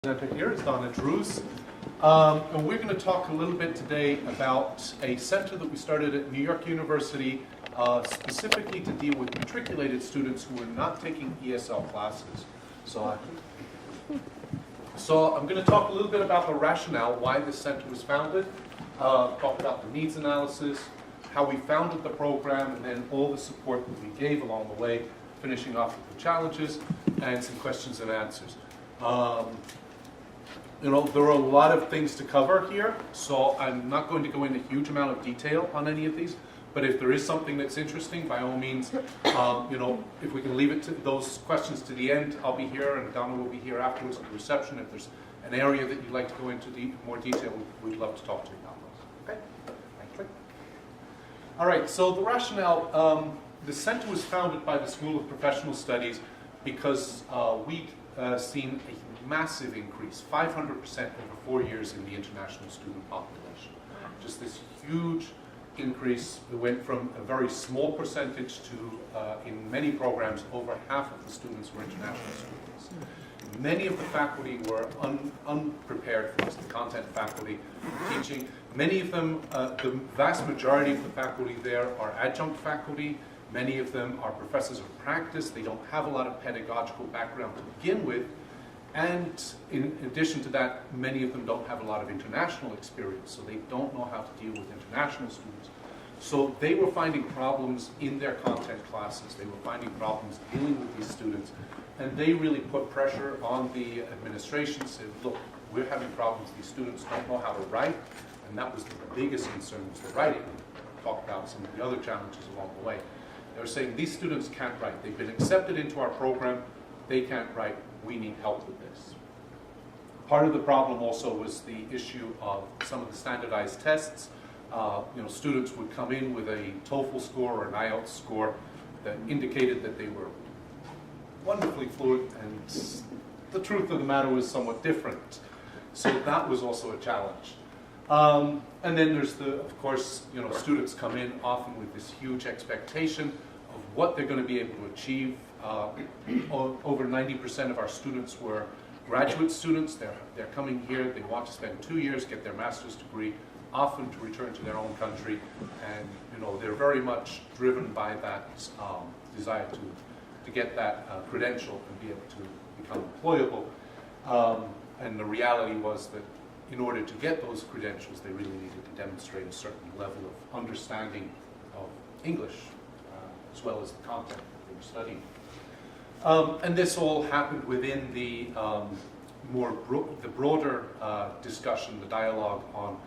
Here is Donna. And we're going to talk a little bit today about a center that we started at New York University specifically to deal with matriculated students who are not taking ESL classes. So I'm going to talk a little bit about the rationale, why this center was founded, talk about the needs analysis, how we founded the program, and then all the support that we gave along the way, finishing off with the challenges and some questions and answers. There are a lot of things to cover here, so I'm not going to go into a huge amount of detail on any of these, but if there is something that's interesting, by all means, if we can leave it to those questions to the end, I'll be here and Donna will be here afterwards at the reception. If there's an area that you'd like to go into more detail, we'd love to talk to you about those. Okay? Thank you. All right, so the rationale, the center was founded by the School of Professional Studies because we'd seen a massive increase, 500% over 4 years in the international student population. Just this huge increase. It went from a very small percentage to, in many programs, over half of the students were international students. Many of the faculty were unprepared for this, the content faculty teaching. Many of them, the vast majority of the faculty there are adjunct faculty. Many of them are professors of practice. They don't have a lot of pedagogical background to begin with. And in addition to that, many of them don't have a lot of international experience, so they don't know how to deal with international students. So they were finding problems in their content classes. They were finding problems dealing with these students. And they really put pressure on the administration, said, look, we're having problems. These students don't know how to write. And that was the biggest concern, was the writing. Talk about some of the other challenges along the way. They were saying, these students can't write. They've been accepted into our program. They can't write. We need help with this. Part of the problem also was the issue of some of the standardized tests. Students would come in with a TOEFL score or an IELTS score that indicated that they were wonderfully fluent, and the truth of the matter was somewhat different. So that was also a challenge. And then there's of course, students come in often with this huge expectation of what they're going to be able to achieve. Over 90% of our students were graduate students. They're coming here, they want to spend 2 years, get their master's degree, often to return to their own country, and they're very much driven by that desire to get that credential and be able to become employable. And the reality was that in order to get those credentials, they really needed to demonstrate a certain level of understanding of English, as well as the content that they were studying. And this all happened within the broader discussion, the dialogue on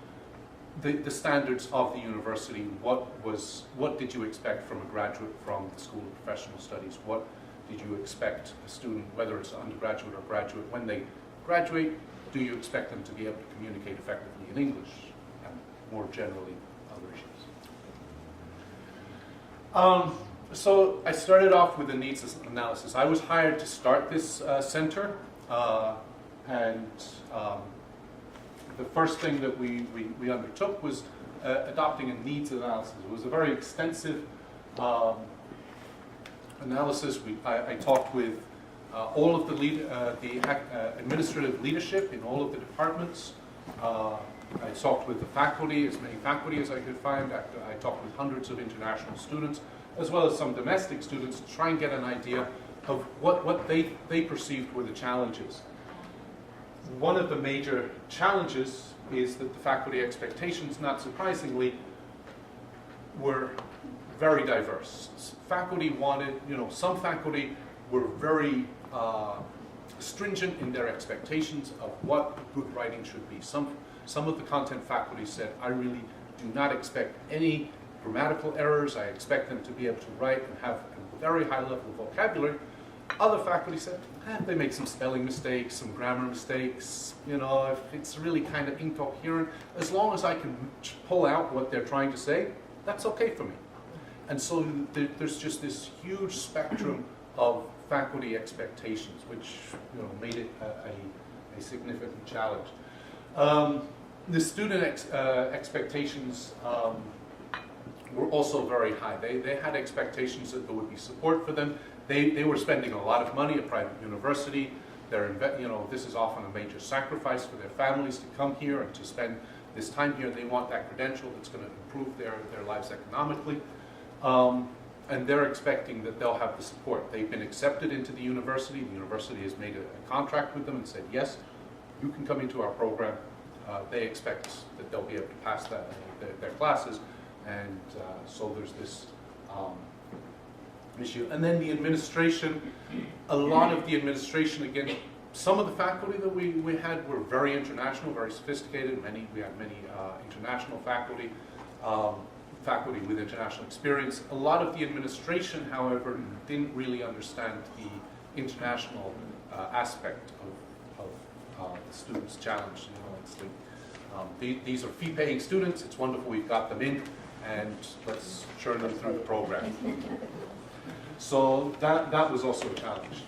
the standards of the university. What did you expect from a graduate from the School of Professional Studies? What did you expect a student, whether it's undergraduate or graduate, when they graduate, do you expect them to be able to communicate effectively in English, and more generally other issues? So I started off with the needs analysis. I was hired to start this center, and the first thing that we undertook was adopting a needs analysis. It was a very extensive analysis. I talked with all of the administrative leadership in all of the departments. I talked with the faculty, as many faculty as I could find. I talked with hundreds of international students, as well as some domestic students, to try and get an idea of what they perceived were the challenges. One of the major challenges is that the faculty expectations, not surprisingly, were very diverse. Faculty wanted, some faculty were very stringent in their expectations of what good writing should be. Some of the content faculty said, I really do not expect any grammatical errors. I expect them to be able to write and have a very high level of vocabulary. Other faculty said, they make some spelling mistakes, some grammar mistakes, if it's really kind of incoherent, as long as I can pull out what they're trying to say, that's okay for me. And so there's just this huge spectrum of faculty expectations, which made it a significant challenge. The student expectations were also very high. They had expectations that there would be support for them. They were spending a lot of money at private university. This is often a major sacrifice for their families to come here and to spend this time here. They want that credential that's going to improve their lives economically. And they're expecting that they'll have the support. They've been accepted into the university. The university has made a contract with them and said, yes, you can come into our program. They expect that they'll be able to pass their classes. And so there's this issue. And then the administration, a lot of the administration, again, some of the faculty that we had were very international, very sophisticated. We had many international faculty, faculty with international experience. A lot of the administration, however, didn't really understand the international aspect of the students' challenge. These are fee-paying students. It's wonderful we've got them in, and let's churn them through the program. So that was also a challenge.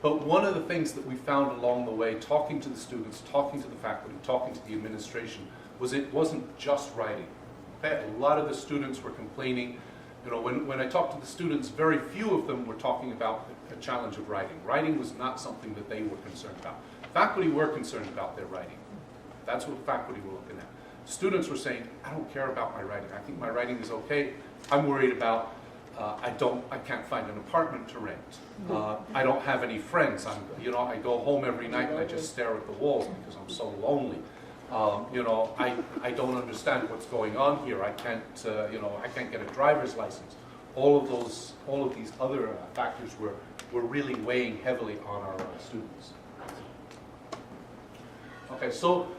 But one of the things that we found along the way, talking to the students, talking to the faculty, talking to the administration, was it wasn't just writing. A lot of the students were complaining. When I talked to the students, very few of them were talking about the challenge of writing. Writing was not something that they were concerned about. Faculty were concerned about their writing. That's what faculty were looking at. Students were saying, I don't care about my writing. I think my writing is okay. I'm worried about I can't find an apartment to rent. I don't have any friends. I go home every night and I just stare at the walls because I'm so lonely. I don't understand what's going on here. I can't get a driver's license. All of these other factors were really weighing heavily on our students. Okay, so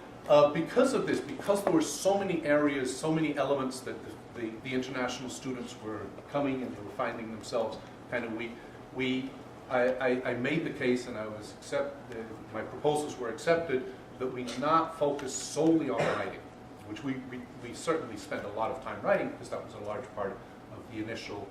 because of this, because there were so many areas, so many elements that the international students were coming and they were finding themselves kind of weak, I made the case, and my proposals were accepted, that we not focus solely on writing, which we certainly spent a lot of time writing because that was a large part of the initial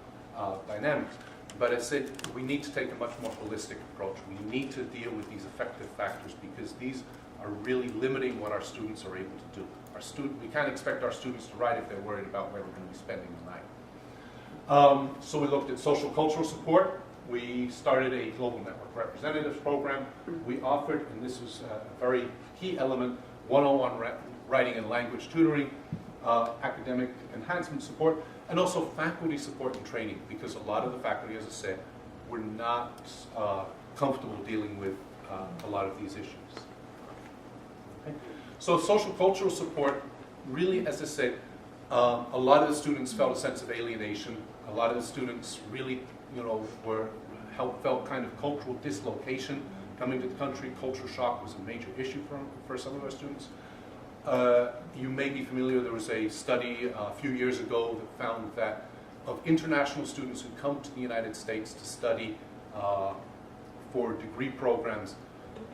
dynamics. But I said we need to take a much more holistic approach. We need to deal with these affective factors because these are really limiting what our students are able to do. We can't expect our students to write if they're worried about where we're going to be spending the night. So we looked at social cultural support. We started a Global Network Representatives program. We offered, and this was a very key element, 101 writing and language tutoring, academic enhancement support, and also faculty support and training, because a lot of the faculty, as I said, were not comfortable dealing with a lot of these issues. Okay. So social cultural support, really, as I said, a lot of the students felt a sense of alienation. A lot of the students really, felt kind of cultural dislocation coming to the country. Culture shock was a major issue for some of our students. You may be familiar, there was a study a few years ago that found that of international students who come to the United States to study for degree programs,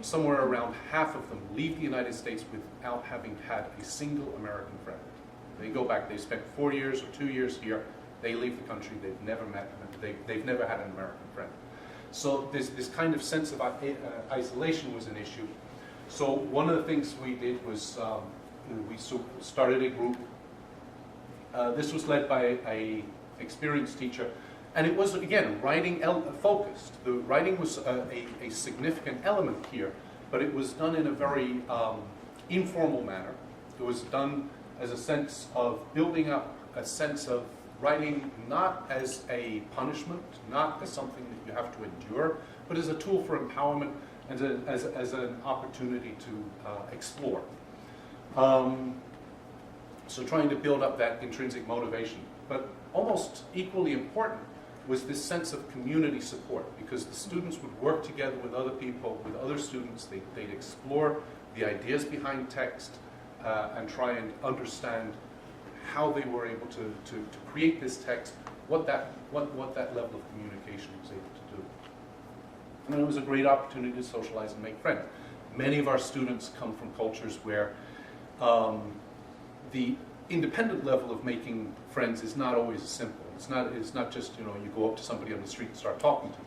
somewhere around half of them leave the United States without having had a single American friend. They go back, they spent 4 years or 2 years here, they leave the country, they've never met, they've never had an American friend. So this kind of sense of isolation was an issue. So one of the things we did was we started a group. This was led by an experienced teacher, and it was, again, writing focused. The writing was a significant element here, but it was done in a very informal manner. It was done as a sense of building up a sense of writing not as a punishment, not as something that you have to endure, but as a tool for empowerment and as an opportunity to explore. So trying to build up that intrinsic motivation. But almost equally important was this sense of community support, because the students would work together with other people, with other students. They'd explore the ideas behind text and try and understand how they were able to create this text, what that level of communication was able to do. And it was a great opportunity to socialize and make friends. Many of our students come from cultures where the independent level of making friends is not always as simple. It's not just, you go up to somebody on the street and start talking to them.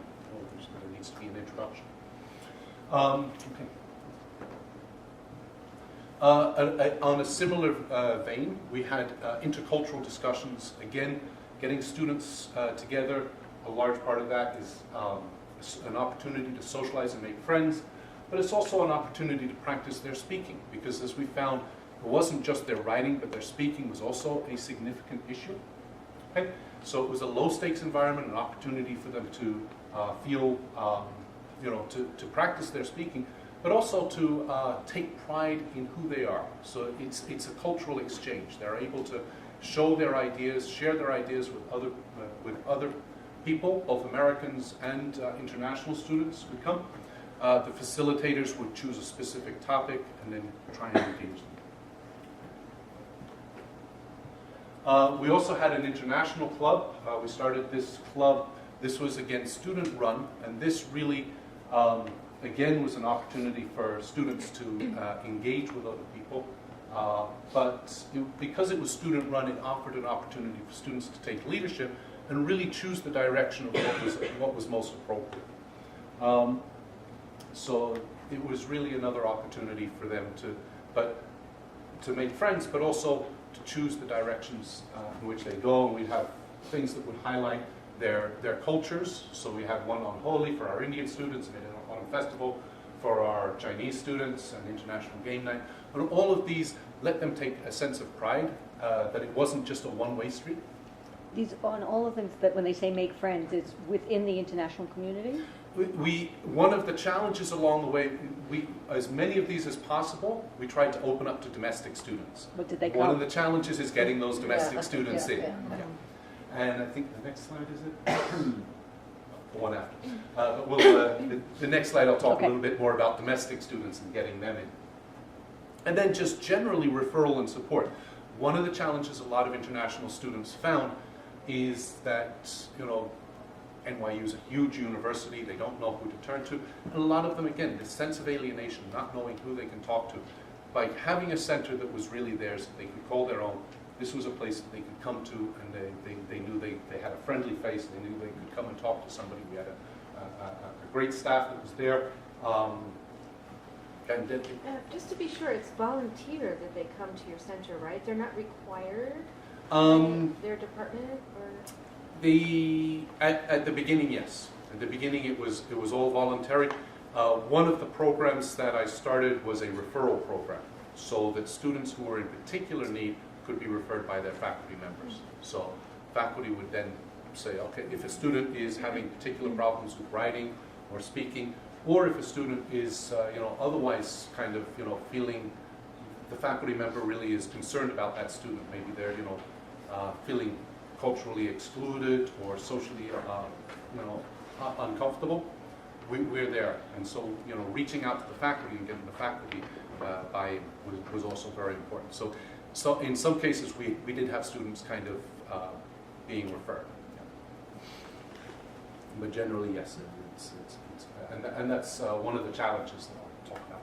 There needs to be an introduction. On a similar vein, we had intercultural discussions. Again, getting students together. A large part of that is an opportunity to socialize and make friends, but it's also an opportunity to practice their speaking, because as we found, it wasn't just their writing, but their speaking was also a significant issue. Okay? So it was a low-stakes environment, an opportunity for them to feel, to practice their speaking, but also to take pride in who they are. So it's a cultural exchange. They're able to show their ideas, share their ideas with other people, both Americans and international students would come. The facilitators would choose a specific topic and then try and engage them. We also had an international club. We started this club. This was, again, student-run, and this really, again, was an opportunity for students to engage with other people. Because it was student-run, it offered an opportunity for students to take leadership and really choose the direction of what was most appropriate. So it was really another opportunity for them to make friends, but also to choose the directions in which they go. And we'd have things that would highlight their cultures. So we had one on Holi for our Indian students, and an autumn festival for our Chinese students, and international game night. And all of these let them take a sense of pride that it wasn't just a one-way street. These on all of them that when they say make friends, it's within the international community? One of the challenges along the way, as many of these as possible, we tried to open up to domestic students. What did they One of the challenges is getting those domestic students in. Yeah. And I think the next slide is it? The one after. But the next slide I'll talk a little bit more about domestic students and getting them in. And then just generally referral and support. One of the challenges a lot of international students found is that, NYU is a huge university, they don't know who to turn to. And a lot of them, again, this sense of alienation, not knowing who they can talk to. By having a center that was really theirs, that they could call their own, this was a place that they could come to, and they knew they had a friendly face, they knew they could come and talk to somebody. We had a great staff that was there. Just to be sure, it's volunteer that they come to your center, right? They're not required their department, or? At the beginning, yes. At the beginning, it was all voluntary. One of the programs that I started was a referral program, so that students who were in particular need could be referred by their faculty members. So faculty would then say, okay, if a student is having particular problems with writing or speaking, or if a student is, otherwise kind of, feeling the faculty member really is concerned about that student, maybe they're, feeling culturally excluded or socially, uncomfortable, we're there. And so, reaching out to the faculty and getting the faculty buy-in was also very important. So in some cases, we did have students kind of being referred. But generally, yes, and that's one of the challenges that I'll talk about.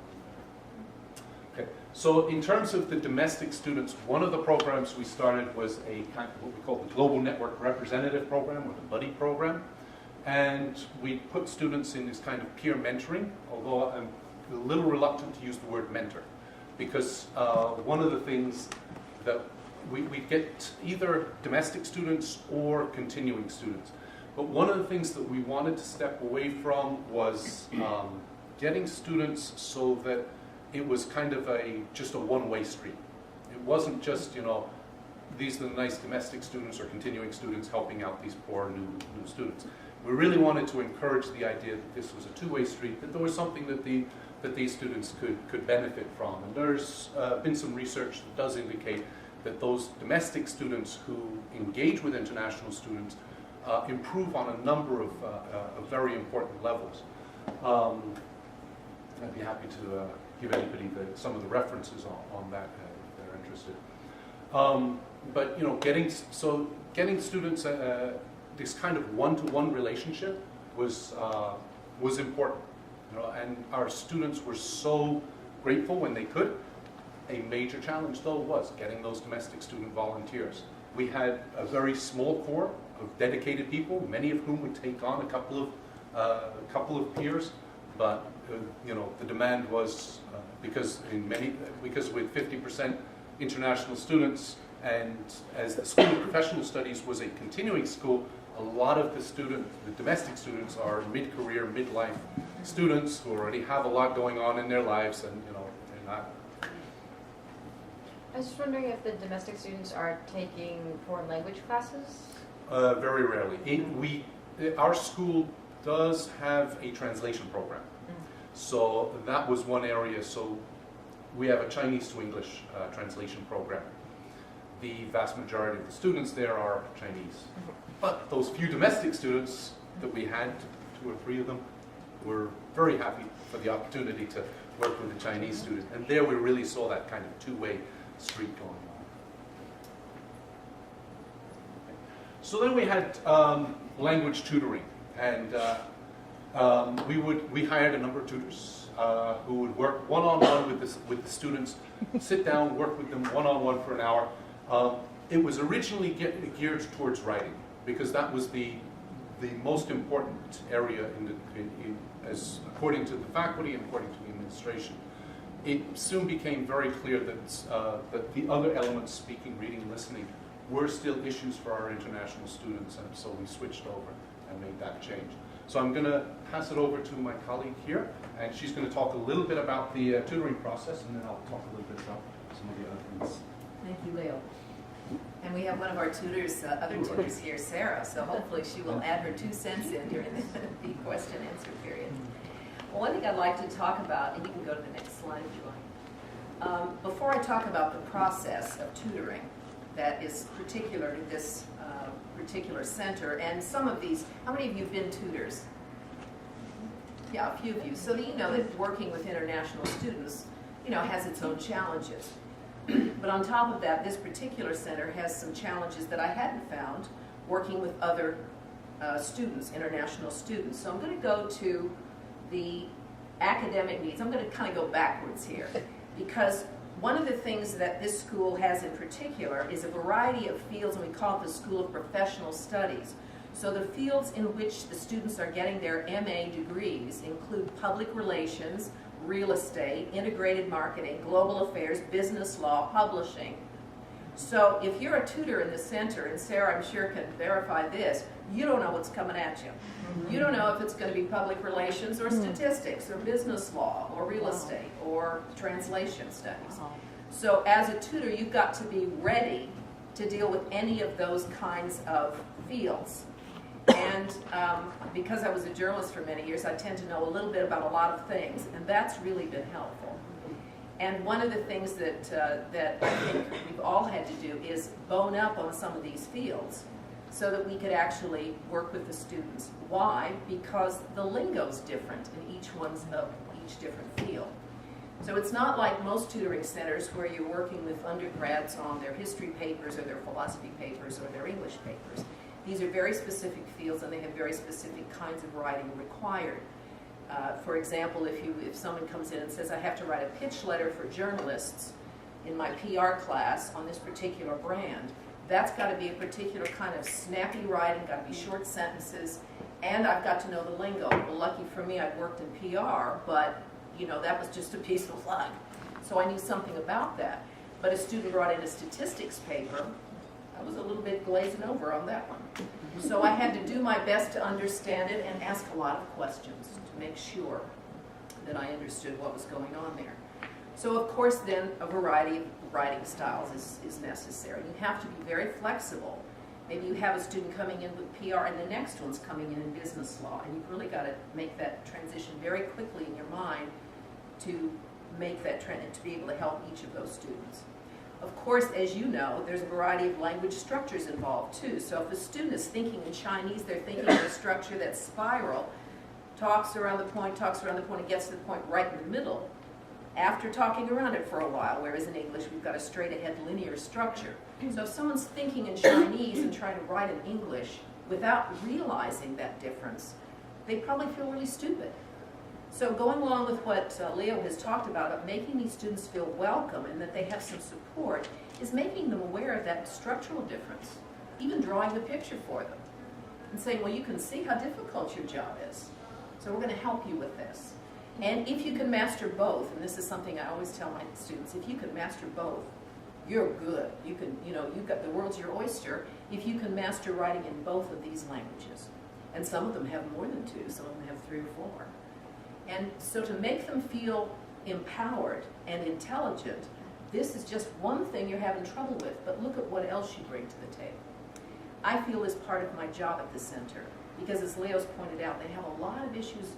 Okay, so in terms of the domestic students, one of the programs we started was a kind of what we call the Global Network Representative Program, or the Buddy Program. And we put students in this kind of peer mentoring, although I'm a little reluctant to use the word mentor, because one of the things that we get either domestic students or continuing students. But one of the things that we wanted to step away from was getting students so that it was kind of just a one-way street. It wasn't just, these are the nice domestic students or continuing students helping out these poor new students. We really wanted to encourage the idea that this was a two-way street, that there was something that these students could benefit from. And there's been some research that does indicate that those domestic students who engage with international students improve on a number of very important levels. I'd be happy to give anybody some of the references on that if they're interested. But getting students this kind of one-to-one relationship was important. And our students were so grateful when they could. A major challenge, though, was getting those domestic student volunteers. We had a very small core of dedicated people, many of whom would take on a couple of peers, but the demand was because with 50% international students, and as the School of Professional Studies was a continuing school, a lot of the domestic students are mid-career, midlife students who already have a lot going on in their lives, and they're not. I was just wondering if the domestic students are taking foreign language classes? Very rarely. Our school does have a translation program. So that was one area. So we have a Chinese to English translation program. The vast majority of the students there are Chinese. But those few domestic students that we had, 2 or 3 of them, were very happy for the opportunity to work with a Chinese student. And there we really saw that kind of two-way street going on. So then we had language tutoring, and we hired a number of tutors who would work one-on-one with the students, sit down, work with them one-on-one for an hour. It was originally geared towards writing, because that was the most important area as according to the faculty and according to the administration. It soon became very clear that the other elements, speaking, reading, listening, were still issues for our international students, and so we switched over and made that change. So I'm going to pass it over to my colleague here, and she's going to talk a little bit about the tutoring process, and then I'll talk a little bit about some of the other things. Thank you, Leo. And we have one of our tutors, other tutors here, Sarah, so hopefully she will add her 2 cents in during the question and answer period. Well, one thing I'd like to talk about, and you can go to the next slide if you like. Before I talk about the process of tutoring that is particular to this particular center, and some of these, how many of you have been tutors? Yeah, a few of you. So that you know that working with international students, has its own challenges. But on top of that, this particular center has some challenges that I hadn't found working with other students, international students. So I'm going to go to the academic needs. I'm going to kind of go backwards here, because one of the things that this school has in particular is a variety of fields, and we call it the School of Professional Studies. So the fields in which the students are getting their MA degrees include public relations, real estate, integrated marketing, global affairs, business law, publishing. So if you're a tutor in the center, and Sarah I'm sure can verify this, you don't know what's coming at you. You don't know if it's going to be public relations or statistics or business law or real estate or translation studies. So as a tutor, you've got to be ready to deal with any of those kinds of fields. And because I was a journalist for many years, I tend to know a little bit about a lot of things, and that's really been helpful. And one of the things that I think we've all had to do is bone up on some of these fields so that we could actually work with the students. Why? Because the lingo's different in each different field. So it's not like most tutoring centers where you're working with undergrads on their history papers or their philosophy papers or their English papers. These are very specific fields, and they have very specific kinds of writing required. For example, if someone comes in and says, I have to write a pitch letter for journalists in my PR class on this particular brand, that's got to be a particular kind of snappy writing, got to be short sentences, and I've got to know the lingo. Well, lucky for me, I'd worked in PR, but that was just a piece of luck. So I knew something about that. But a student brought in a statistics paper. I was a little bit glazing over on that one. So I had to do my best to understand it and ask a lot of questions to make sure that I understood what was going on there. So of course then a variety of writing styles is necessary. You have to be very flexible. Maybe you have a student coming in with PR and the next one's coming in business law, and you've really got to make that transition very quickly in your mind to make that trend and to be able to help each of those students. Of course, as you know, there's a variety of language structures involved too. So if the student is thinking in Chinese, they're thinking of a structure that's spiral, talks around the point, and gets to the point right in the middle after talking around it for a while, whereas in English we've got a straight ahead linear structure. So if someone's thinking in Chinese and trying to write in English without realizing that difference, they probably feel really stupid. So going along with what Leo has talked about making these students feel welcome and that they have some support, is making them aware of that structural difference, even drawing the picture for them and saying, well, you can see how difficult your job is, so we're going to help you with this. And if you can master both, and this is something I always tell my students, if you can master both, you're good. You can, you've got the world's your oyster if you can master writing in both of these languages. And some of them have more than two, some of them have 3 or 4. And so to make them feel empowered and intelligent, this is just one thing you're having trouble with, but look at what else you bring to the table. I feel is part of my job at the center, because as Leo's pointed out, they have a lot of issues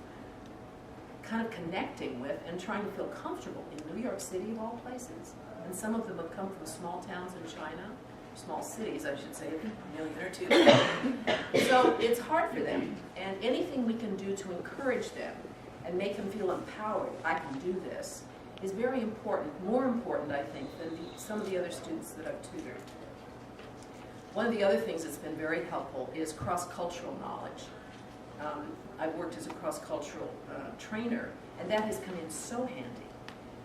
kind of connecting with and trying to feel comfortable in New York City of all places. And some of them have come from small towns in China, small cities, I should say, a million or 2. So it's hard for them. And anything we can do to encourage them and make them feel empowered, I can do this, is very important, more important, I think, than some of the other students that I've tutored. One of the other things that's been very helpful is cross-cultural knowledge. I've worked as a cross-cultural trainer, and that has come in so handy,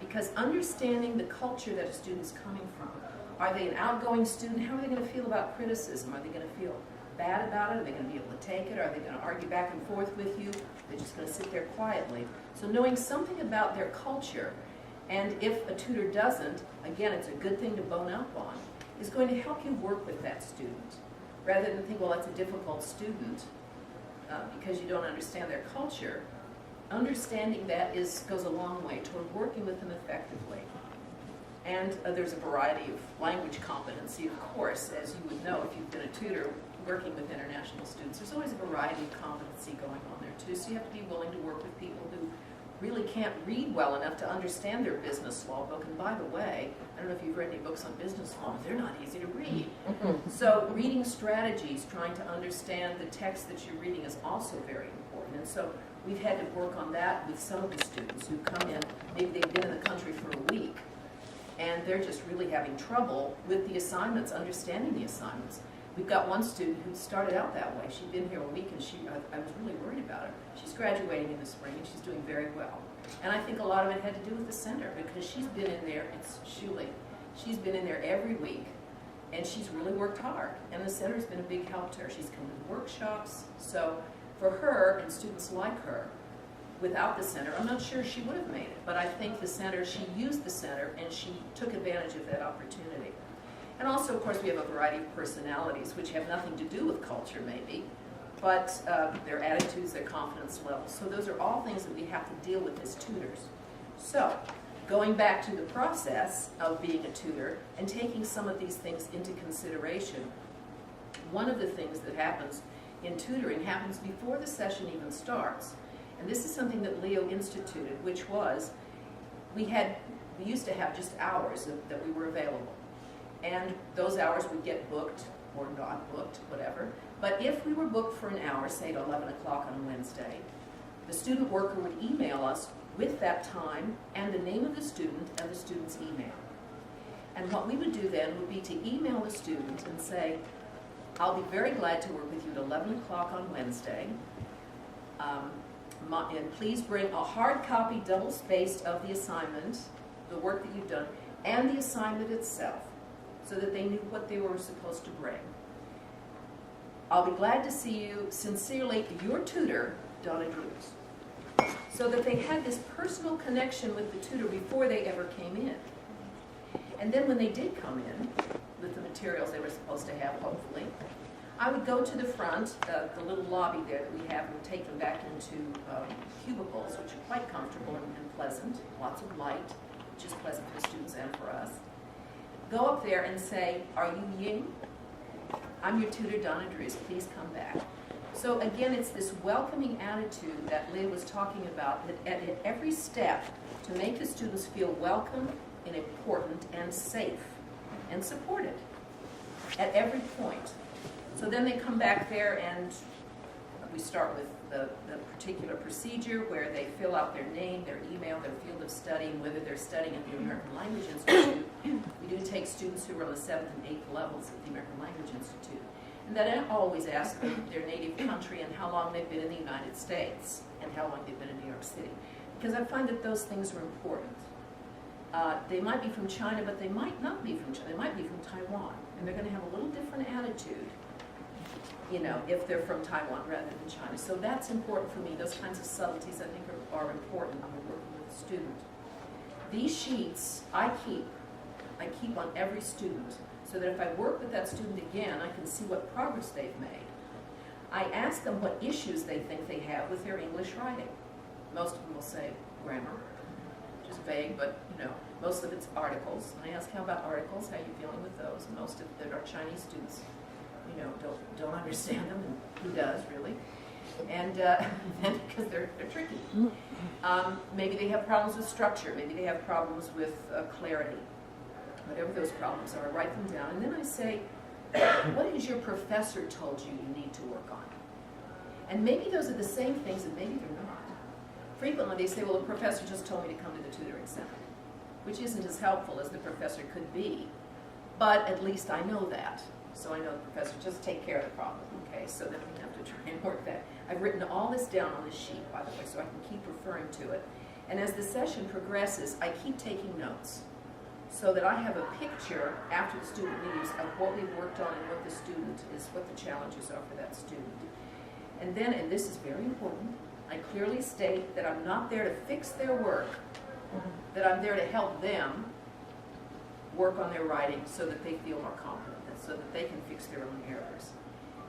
because understanding the culture that a student's coming from. Are they an outgoing student? How are they going to feel about criticism? Are they going to feel bad about it? Are they going to be able to take it? Are they going to argue back and forth with you? They're just going to sit there quietly. So knowing something about their culture, and if a tutor doesn't, again, it's a good thing to bone up on, is going to help you work with that student. Rather than think, well, that's a difficult student because you don't understand their culture. Understanding that goes a long way toward working with them effectively. And there's a variety of language competency, of course, as you would know if you've been a tutor working with international students. There's always a variety of competency going on there too, so you have to be willing to work with people who really can't read well enough to understand their business law book. And by the way, I don't know if you've read any books on business law, they're not easy to read. So reading strategies, trying to understand the text that you're reading is also very important. And so we've had to work on that with some of the students who come in, maybe they've been in the country for a week, and they're just really having trouble with the assignments, understanding the assignments. We've got one student who started out that way. She'd been here a week, and I was really worried about her. She's graduating in the spring, and she's doing very well. And I think a lot of it had to do with the center, because she's been in there, it's Shuli, she's been in there every week, and she's really worked hard. And the center's been a big help to her. She's come to the workshops. So for her, and students like her, without the center, I'm not sure she would have made it. But I think the center, she used the center, and she took advantage of that opportunity. And also, of course, we have a variety of personalities, which have nothing to do with culture, maybe, but their attitudes, their confidence levels. So those are all things that we have to deal with as tutors. So, going back to the process of being a tutor and taking some of these things into consideration, one of the things that happens in tutoring happens before the session even starts. And this is something that Leo instituted, which was, we used to have just hours that we were available. And those hours would get booked or not booked, whatever. But if we were booked for an hour, say at 11 o'clock on a Wednesday, the student worker would email us with that time and the name of the student and the student's email. And what we would do then would be to email the student and say, I'll be very glad to work with you at 11 o'clock on Wednesday. And please bring a hard copy, double-spaced, of the assignment, the work that you've done, and the assignment itself, so that they knew what they were supposed to bring. I'll be glad to see you. Sincerely, your tutor, Donna. So that they had this personal connection with the tutor before they ever came in. And then when they did come in, with the materials they were supposed to have, hopefully, I would go to the front, the little lobby there that we have, and take them back into cubicles, which are quite comfortable and pleasant, lots of light, which is pleasant for the students and for us. Go up there and say, are you Ying? I'm your tutor, Donna Drews. Please come back. So again, it's this welcoming attitude that Leah was talking about, that at every step, to make the students feel welcome and important and safe and supported at every point. So then they come back there, and we start with the particular procedure where they fill out their name, their email, their field of study, and whether they're studying at the American Language Institute. We do take students who are on the 7th and 8th levels at the American Language Institute. And then I always ask them their native country and how long they've been in the United States and how long they've been in New York City. Because I find that those things are important. They might be from China, but they might not be from China. They might be from Taiwan. And they're going to have a little different attitude, you know, if they're from Taiwan rather than China. So that's important for me. Those kinds of subtleties, I think, are important when we're working with a student. These sheets I keep I keep on every student, so that if I work with that student again, I can see what progress they've made. I ask them what issues they think they have with their English writing. Most of them will say grammar, which is vague, but most of it's articles. And I ask, how about articles? How are you feeling with those? Most of our Chinese students, don't understand them, and who does really? And then because they're tricky. Maybe they have problems with structure. Maybe they have problems with clarity. Whatever those problems are, I write them down. And then I say, what has your professor told you you need to work on? And maybe those are the same things, and maybe they're not. Frequently they say, well, the professor just told me to come to the tutoring center, which isn't as helpful as the professor could be. But at least I know that. So I know the professor, just take care of the problem, okay? So then we have to try and work that. I've written all this down on the sheet, by the way, so I can keep referring to it. And as the session progresses, I keep taking notes, so that I have a picture after the student leaves of what we've worked on and what the student is, what the challenges are for that student. And then, and this is very important, I clearly state that I'm not there to fix their work, that I'm there to help them work on their writing so that they feel more confident, so that they can fix their own errors.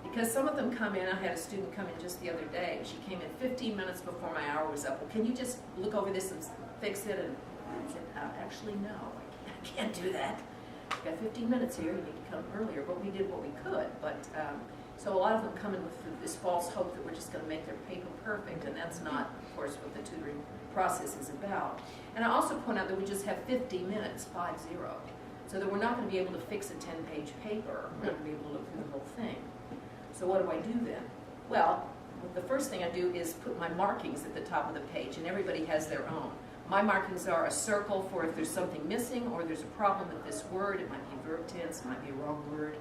Because some of them come in, I had a student come in just the other day, she came in 15 minutes before my hour was up. Well, can you just look over this and fix it? And I said, actually, no, I can't do that. You've got 15 minutes here, you need to come earlier. But we did what we could. But so a lot of them come in with this false hope that we're just going to make their paper perfect, and that's not, of course, what the tutoring process is about. And I also point out that we just have 50 minutes, 5-0. So that we're not going to be able to fix a 10-page paper. We're not going to be able to look through the whole thing. So what do I do then? Well, the first thing I do is put my markings at the top of the page, and everybody has their own. My markings are a circle for if there's something missing or there's a problem with this word. It might be verb tense, it might be a wrong word,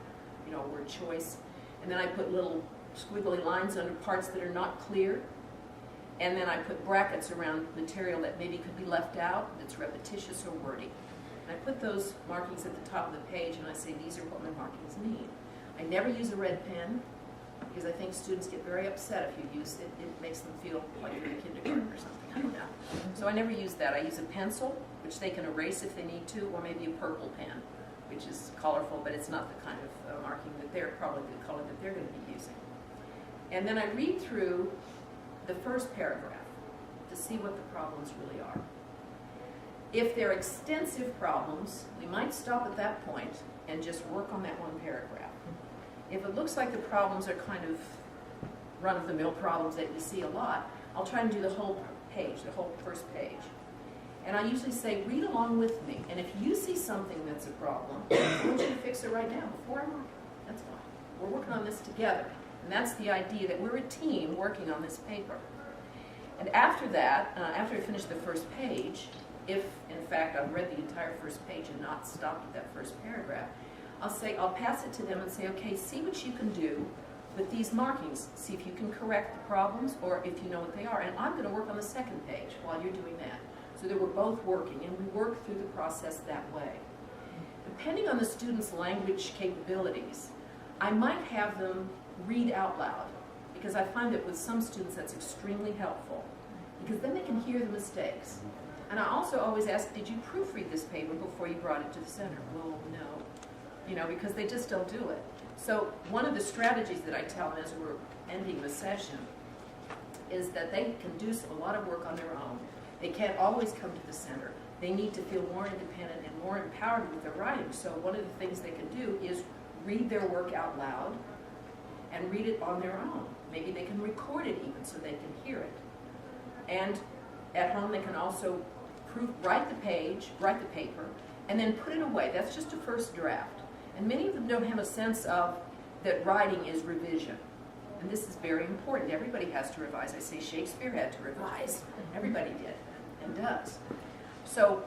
word choice. And then I put little squiggly lines under parts that are not clear. And then I put brackets around material that maybe could be left out, that's repetitious or wordy. And I put those markings at the top of the page, and I say, these are what my markings mean. I never use a red pen, because I think students get very upset if you use it. It makes them feel like you're in kindergarten or something. I don't know. So I never use that. I use a pencil, which they can erase if they need to, or maybe a purple pen, which is colorful, but it's not the kind of marking that they're probably the color that they're going to be using. And then I read through the first paragraph to see what the problems really are. If they're extensive problems, we might stop at that point and just work on that one paragraph. If it looks like the problems are kind of run-of-the-mill problems that you see a lot, I'll try and do the whole page, the whole first page. And I usually say, read along with me. And if you see something that's a problem, I want you to fix it right now before I mark it. That's fine. We're working on this together. And that's the idea that we're a team working on this paper. And after that, after I finish the first page, if in fact I've read the entire first page and not stopped at that first paragraph, I'll pass it to them and say, okay, see what you can do with these markings. See if you can correct the problems or if you know what they are. And I'm going to work on the second page while you're doing that. So that we're both working, and we work through the process that way. Depending on the student's language capabilities, I might have them read out loud, because I find that with some students that's extremely helpful, because then they can hear the mistakes. And I also always ask, did you proofread this paper before you brought it to the center? Well, no, because they just don't do it. So one of the strategies that I tell them as we're ending the session is that they can do a lot of work on their own. They can't always come to the center. They need to feel more independent and more empowered with their writing. So one of the things they can do is read their work out loud and read it on their own. Maybe they can record it even so they can hear it. And at home they can also write the paper, and then put it away. That's just a first draft. And many of them don't have a sense of that writing is revision. And this is very important. Everybody has to revise. I say Shakespeare had to revise. Everybody did and does. So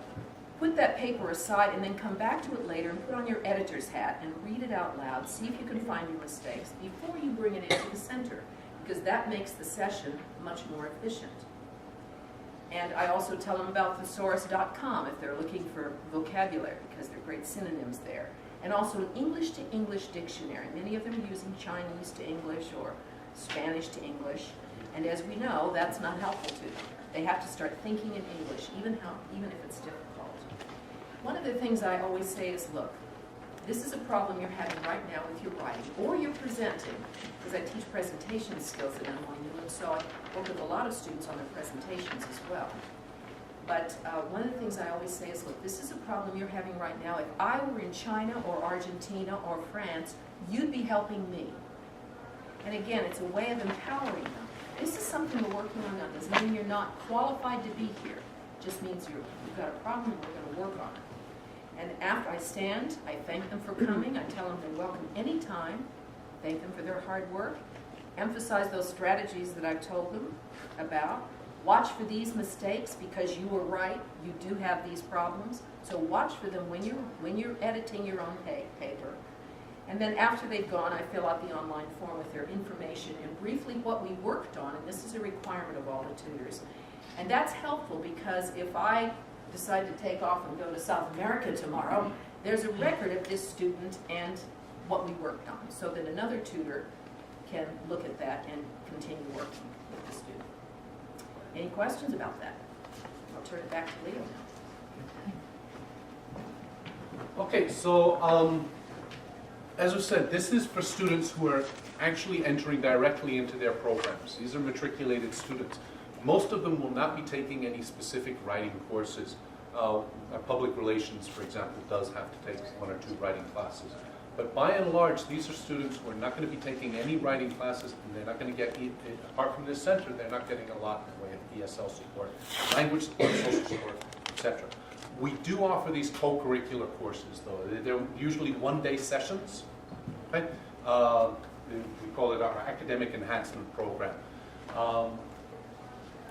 put that paper aside and then come back to it later and put on your editor's hat and read it out loud. See if you can find your mistakes before you bring it into the center, because that makes the session much more efficient. And I also tell them about thesaurus.com if they're looking for vocabulary, because there are great synonyms there. And also an English-to-English dictionary. Many of them are using Chinese to English or Spanish to English. And as we know, that's not helpful to them. They have to start thinking in English, even if it's difficult. One of the things I always say is, look, this is a problem you're having right now with your writing, or you're presenting, because I teach presentation skills at NYU, and so I work with a lot of students on their presentations as well. But one of the things I always say is, look, this is a problem you're having right now. If I were in China or Argentina or France, you'd be helping me. And again, it's a way of empowering them. This is something we're working on now. It doesn't mean you're not qualified to be here. It just means you've got a problem and we're going to work on it. And after I stand, I thank them for coming. I tell them they're welcome anytime. Thank them for their hard work. Emphasize those strategies that I've told them about. Watch for these mistakes because you were right. You do have these problems. So watch for them when you're editing your own paper. And then after they've gone, I fill out the online form with their information and briefly what we worked on. And this is a requirement of all the tutors. And that's helpful because if I decide to take off and go to South America tomorrow, there's a record of this student and what we worked on, so that another tutor can look at that and continue working with the student. Any questions about that? I'll turn it back to Leo now. Okay, so as I said, this is for students who are actually entering directly into their programs. These are matriculated students. Most of them will not be taking any specific writing courses. Public relations, for example, does have to take 1 or 2 writing classes. But by and large, these are students who are not going to be taking any writing classes, and they're not going to get, apart from this center, they're not getting a lot in the way of ESL support, language support, social support, etc. We do offer these co-curricular courses, though. They're usually one-day sessions. Okay? We call it our academic enhancement program.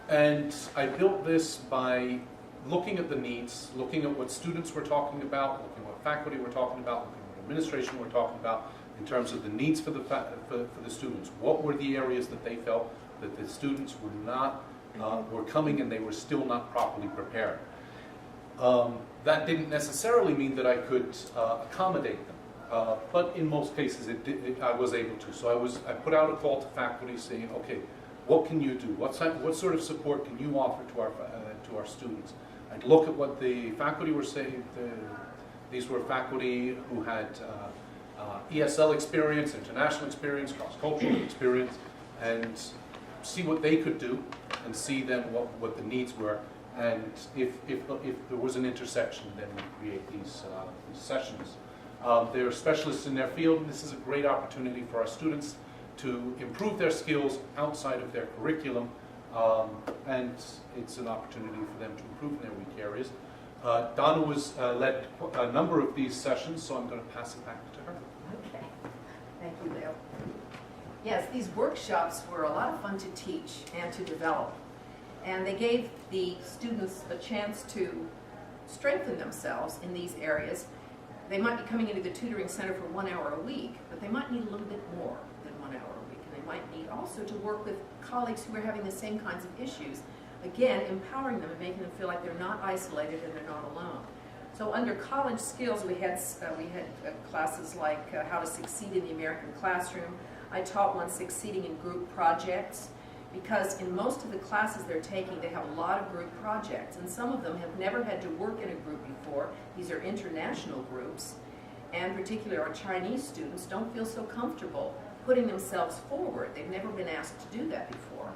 And I built this by looking at the needs, looking at what students were talking about, looking at what faculty were talking about, looking at what administration were talking about in terms of the needs for the students. What were the areas that they felt that the students were not, were coming and they were still not properly prepared. That didn't necessarily mean that I could accommodate them, but in most cases I was able to. So I put out a call to faculty saying, okay, what can you do? What sort of support can you offer to our students? And look at what the faculty were saying. These were faculty who had ESL experience, international experience, cross-cultural experience, and see what they could do, and see then what the needs were. And if there was an intersection, then we create these sessions. They're specialists in their field, and this is a great opportunity for our students to improve their skills outside of their curriculum, and it's an opportunity for them to improve in their weak areas. Donna led a number of these sessions, so I'm going to pass it back to her. Okay, thank you, Leo. Yes, these workshops were a lot of fun to teach and to develop, and they gave the students a chance to strengthen themselves in these areas. They might be coming into the tutoring center for 1 hour a week, but they might need a little bit more than 1 hour a week, and they might need also to work with colleagues who are having the same kinds of issues. Again, empowering them and making them feel like they're not isolated and they're not alone. So under college skills, we had classes like how to succeed in the American classroom. I taught one succeeding in group projects, because in most of the classes they're taking, they have a lot of group projects, and some of them have never had to work in a group before. These are international groups, and particularly our Chinese students don't feel so comfortable putting themselves forward. They've never been asked to do that before.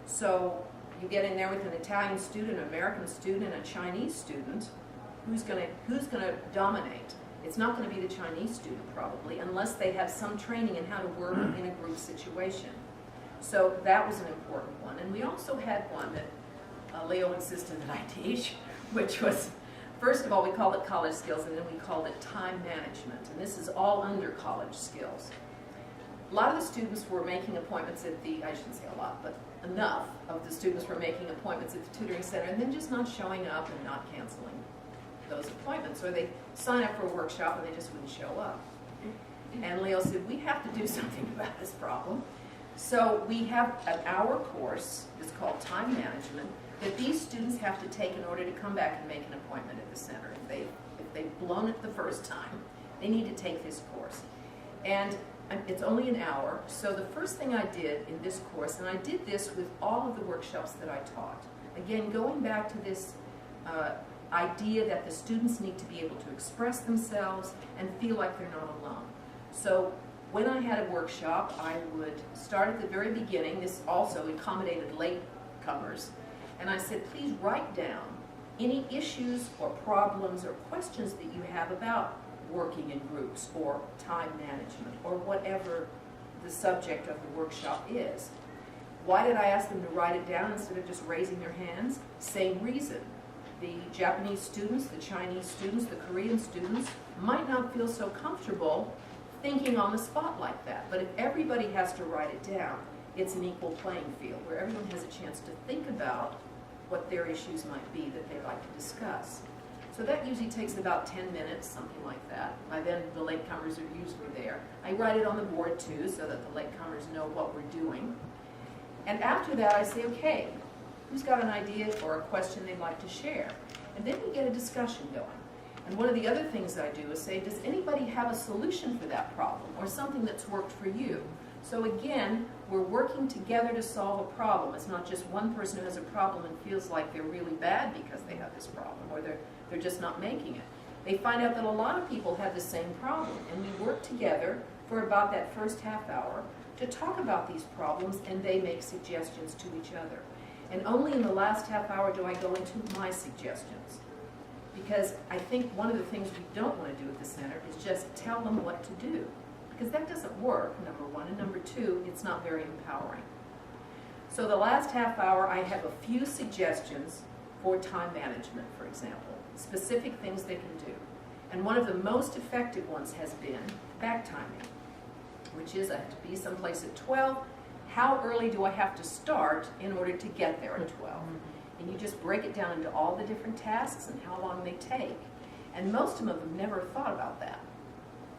So you get in there with an Italian student, an American student, and a Chinese student. Who's going to dominate? It's not going to be the Chinese student probably, unless they have some training in how to work in a group situation. So that was an important one. And we also had one that Leo insisted that I teach, which was, first of all, we called it college skills, and then we called it time management. And this is all under college skills. A lot of the students were making appointments at I shouldn't say a lot, but enough of the students were making appointments at the tutoring center and then just not showing up and not canceling those appointments. Or they sign up for a workshop and they just wouldn't show up. And Leo said, we have to do something about this problem. So we have an hour course, it's called time management, that these students have to take in order to come back and make an appointment at the center. If they've blown it the first time, they need to take this course. And it's only an hour, so the first thing I did in this course, and I did this with all of the workshops that I taught, again, going back to this idea that the students need to be able to express themselves and feel like they're not alone. So when I had a workshop, I would start at the very beginning. This also accommodated latecomers. And I said, please write down any issues or problems or questions that you have about working in groups or time management or whatever the subject of the workshop is. Why did I ask them to write it down instead of just raising their hands? Same reason. The Japanese students, the Chinese students, the Korean students might not feel so comfortable thinking on the spot like that. But if everybody has to write it down, it's an equal playing field where everyone has a chance to think about what their issues might be that they'd like to discuss. So that usually takes about 10 minutes, something like that. By then, the latecomers are usually there. I write it on the board too, so that the latecomers know what we're doing. And after that, I say, okay, who's got an idea or a question they'd like to share? And then we get a discussion going. And one of the other things I do is say, does anybody have a solution for that problem or something that's worked for you? So again, we're working together to solve a problem. It's not just one person who has a problem and feels like they're really bad because they have this problem or they're just not making it. They find out that a lot of people have the same problem, and we work together for about that first half hour to talk about these problems, and they make suggestions to each other. And only in the last half hour do I go into my suggestions. Because I think one of the things we don't want to do at the center is just tell them what to do. Because that doesn't work, number one. And number two, it's not very empowering. So the last half hour, I have a few suggestions for time management, for example. Specific things they can do. And one of the most effective ones has been back timing, which is I have to be someplace at 12. How early do I have to start in order to get there at 12? And you just break it down into all the different tasks and how long they take. And most of them have never thought about that.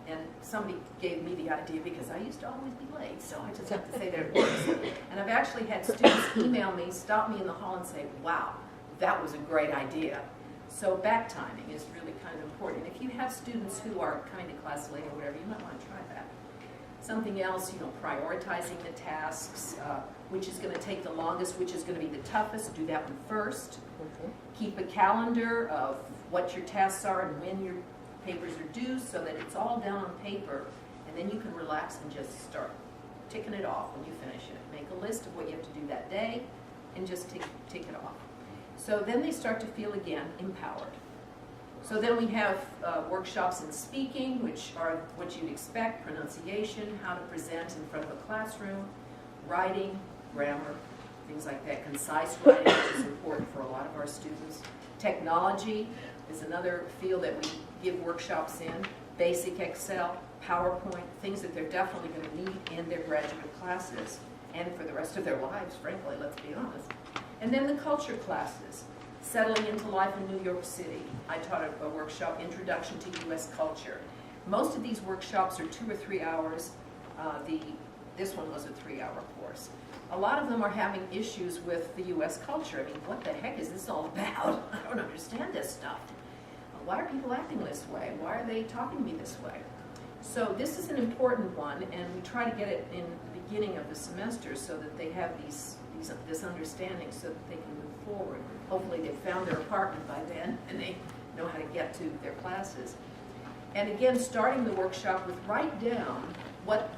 And somebody gave me the idea because I used to always be late, so I just have to say that it works. And I've actually had students email me, stop me in the hall and say, wow, that was a great idea. So back timing is really kind of important. If you have students who are kind of class late or whatever, you might want to try that. Something else, prioritizing the tasks, which is going to take the longest, which is going to be the toughest, do that one first. Keep a calendar of what your tasks are and when your papers are due so that it's all down on paper, and then you can relax and just start ticking it off when you finish it. Make a list of what you have to do that day and just tick it off. So then they start to feel, again, empowered. So then we have workshops in speaking, which are what you'd expect, pronunciation, how to present in front of a classroom, writing, grammar, things like that. Concise writing is important for a lot of our students. Technology is another field that we give workshops in. Basic Excel, PowerPoint, things that they're definitely going to need in their graduate classes and for the rest of their lives, frankly, let's be honest. And then the culture classes. Settling into life in New York City. I taught a workshop, Introduction to U.S. Culture. Most of these workshops are 2 or 3 hours. This one was a 3-hour course. A lot of them are having issues with the U.S. culture. I mean, what the heck is this all about? I don't understand this stuff. Why are people acting this way? Why are they talking to me this way? So this is an important one, and we try to get it in the beginning of the semester so that they have this understanding so that they can move forward. Hopefully they've found their apartment by then and they know how to get to their classes. And again, starting the workshop with write down what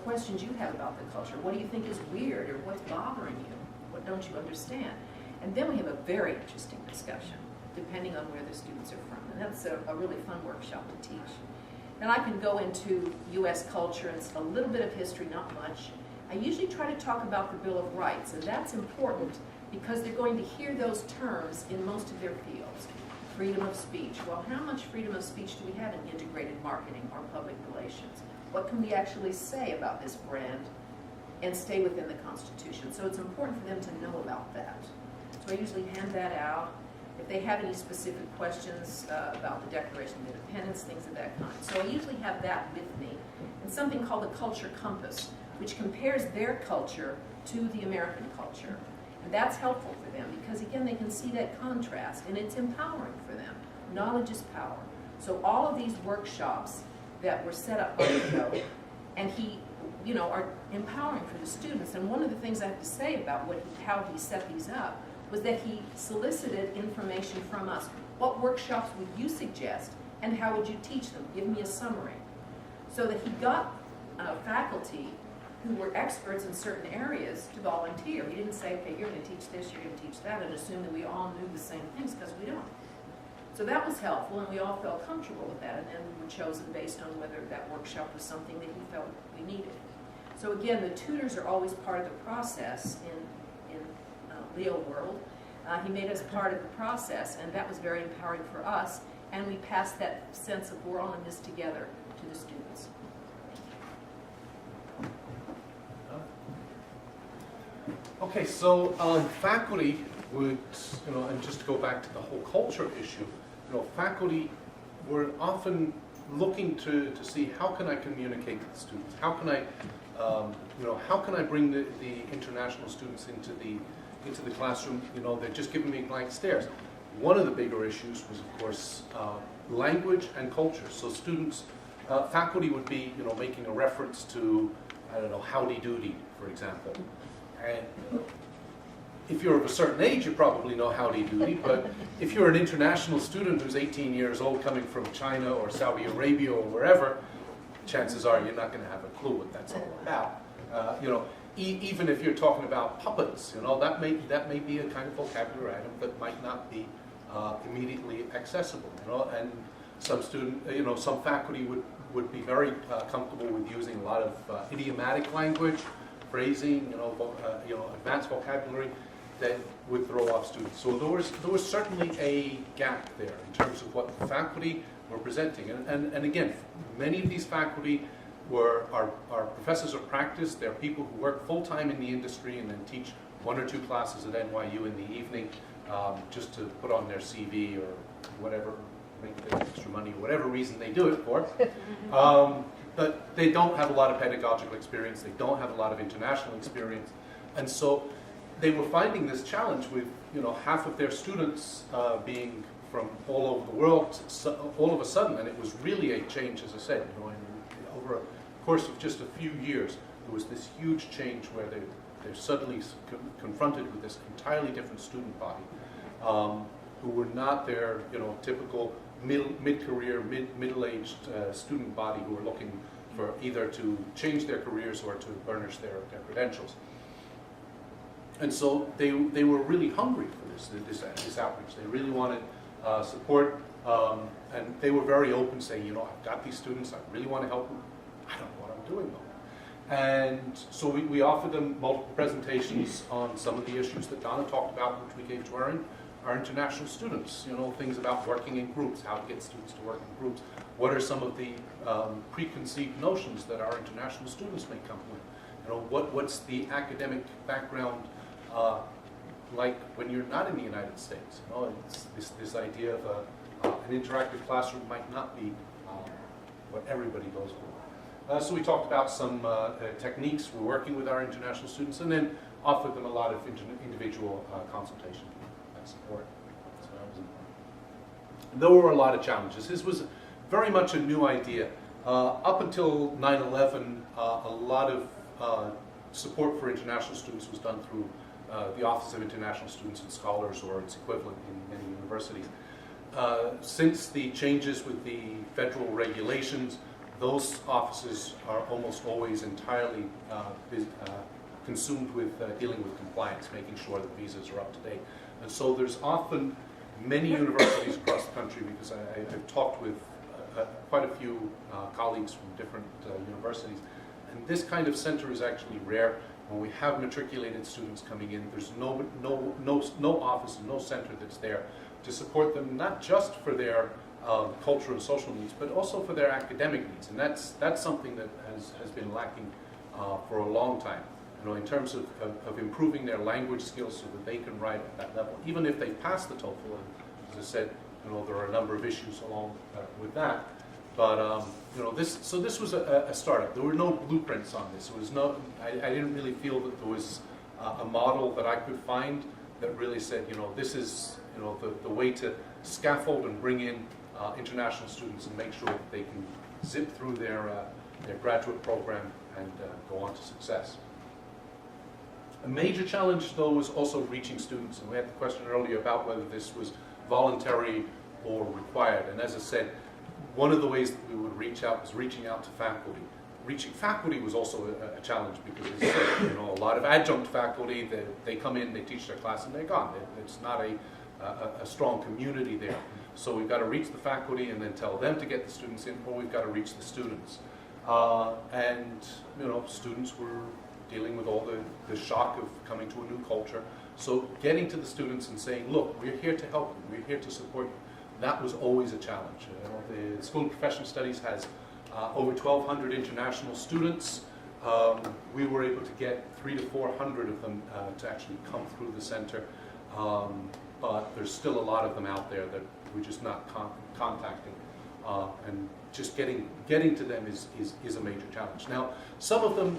questions you have about the culture. What do you think is weird or what's bothering you? What don't you understand? And then we have a very interesting discussion depending on where the students are from. And that's a really fun workshop to teach. Then I can go into U.S. culture and a little bit of history, not much. I usually try to talk about the Bill of Rights, and that's important because they're going to hear those terms in most of their fields. Freedom of speech. Well, how much freedom of speech do we have in integrated marketing or public relations? What can we actually say about this brand and stay within the Constitution? So it's important for them to know about that. So I usually hand that out. If they have any specific questions about the Declaration of Independence, things of that kind. So I usually have that with me. And something called the Culture Compass, which compares their culture to the American culture. And that's helpful for them because, again, they can see that contrast, and it's empowering for them. Knowledge is power. So all of these workshops that were set up by Joe, and he, are empowering for the students. And one of the things I have to say about how he set these up was that he solicited information from us. what workshops would you suggest and how would you teach them? Give me a summary. So that he got faculty who were experts in certain areas to volunteer. He didn't say, okay, you're going to teach this, you're going to teach that, and assume that we all knew the same things, because we don't. So that was helpful, and we all felt comfortable with that, and then we were chosen based on whether that workshop was something that he felt we needed. So again, the tutors are always part of the process in Leo world. He made us part of the process, and that was very empowering for us, and we passed that sense of we're all in this together to the students. Okay, so faculty would, and just to go back to the whole culture issue, faculty were often looking to see how can I communicate with the students, how can I, how can I bring the international students into the classroom. They're just giving me blank stares. One of the bigger issues was, of course, language and culture. So students, faculty would be, making a reference to, I don't know, howdy doody, for example. And if you're of a certain age, you probably know howdy doody, but if you're an international student who's 18 years old coming from China or Saudi Arabia or wherever, chances are you're not going to have a clue what that's all about. Even if you're talking about puppets, that may be a kind of vocabulary item that might not be immediately accessible. And some some faculty would be very comfortable with using a lot of idiomatic language, phrasing, advanced vocabulary that would throw off students. So there was certainly a gap there in terms of what the faculty were presenting. And again, many of these faculty are professors of practice. They're people who work full-time in the industry and then teach 1 or 2 classes at NYU in the evening just to put on their CV or whatever, make a bit of extra money, or whatever reason they do it for. But they don't have a lot of pedagogical experience. They don't have a lot of international experience. And so they were finding this challenge with, half of their students being from all over the world all of a sudden. And it was really a change, as I said, over a course of just a few years, there was this huge change where they're suddenly confronted with this entirely different student body who were not their, typical mid-career, middle-aged student body who were looking for either to change their careers or to burnish their credentials. And so they were really hungry for this outreach. They really wanted support, and they were very open, saying, I've got these students, I really want to help them. I don't know what I'm doing though. And so we offered them multiple presentations on some of the issues that Donna talked about, which we gave to our international students. Things about working in groups, how to get students to work in groups. What are some of the preconceived notions that our international students may come with? What's the academic background like when you're not in the United States? It's this idea of an interactive classroom might not be what everybody goes for. So we talked about some techniques we're working with our international students, and then offered them a lot of individual consultation and support. So that was important. There were a lot of challenges. This was very much a new idea. Up until 9/11, a lot of support for international students was done through the Office of International Students and Scholars, or its equivalent in many universities. Since the changes with the federal regulations, those offices are almost always entirely consumed with dealing with compliance, making sure that visas are up to date. And so there's often many universities across the country, because I've talked with quite a few colleagues from different universities, and this kind of center is actually rare. When we have matriculated students coming in, there's no office and no center that's there to support them, not just for their cultural and social needs, but also for their academic needs. And that's something that has been lacking for a long time. In terms of improving their language skills so that they can write at that level, even if they pass the TOEFL. And as I said, there are a number of issues along with that. But this was a startup. There were no blueprints on this. It was I didn't really feel that there was a model that I could find that really said, this is the way to scaffold and bring in international students and make sure that they can zip through their graduate program and go on to success. A major challenge, though, was also reaching students. And we had the question earlier about whether this was voluntary or required. And as I said, one of the ways that we would reach out was reaching out to faculty. Reaching faculty was also a challenge because you know, a lot of adjunct faculty, they come in, they teach their class, and they're gone. It's not a strong community there. So we've got to reach the faculty and then tell them to get the students in, or we've got to reach the students. And you know, students were dealing with all the shock of coming to a new culture. So getting to the students and saying, look, we're here to help you, we're here to support you, that was always a challenge. You know, the School of Professional Studies has over 1,200 international students. We were able to get 300 to 400 of them to actually come through the center. But there's still a lot of them out there that we're just not contacting. And just getting to them is a major challenge. Now, some of them,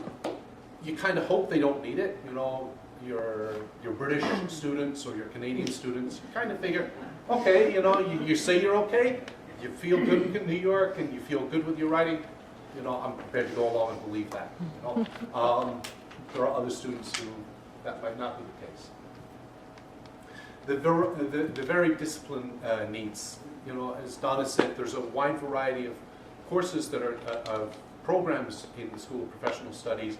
you kind of hope they don't need it. You know, your British students or your Canadian students, you kind of figure, okay, you know, you say you're okay, you feel good in New York, and you feel good with your writing, you know, I'm prepared to go along and believe that. You know? There are other students who that might not be the case. The very discipline needs, you know, as Donna said, there's a wide variety of courses that are programs in the School of Professional Studies.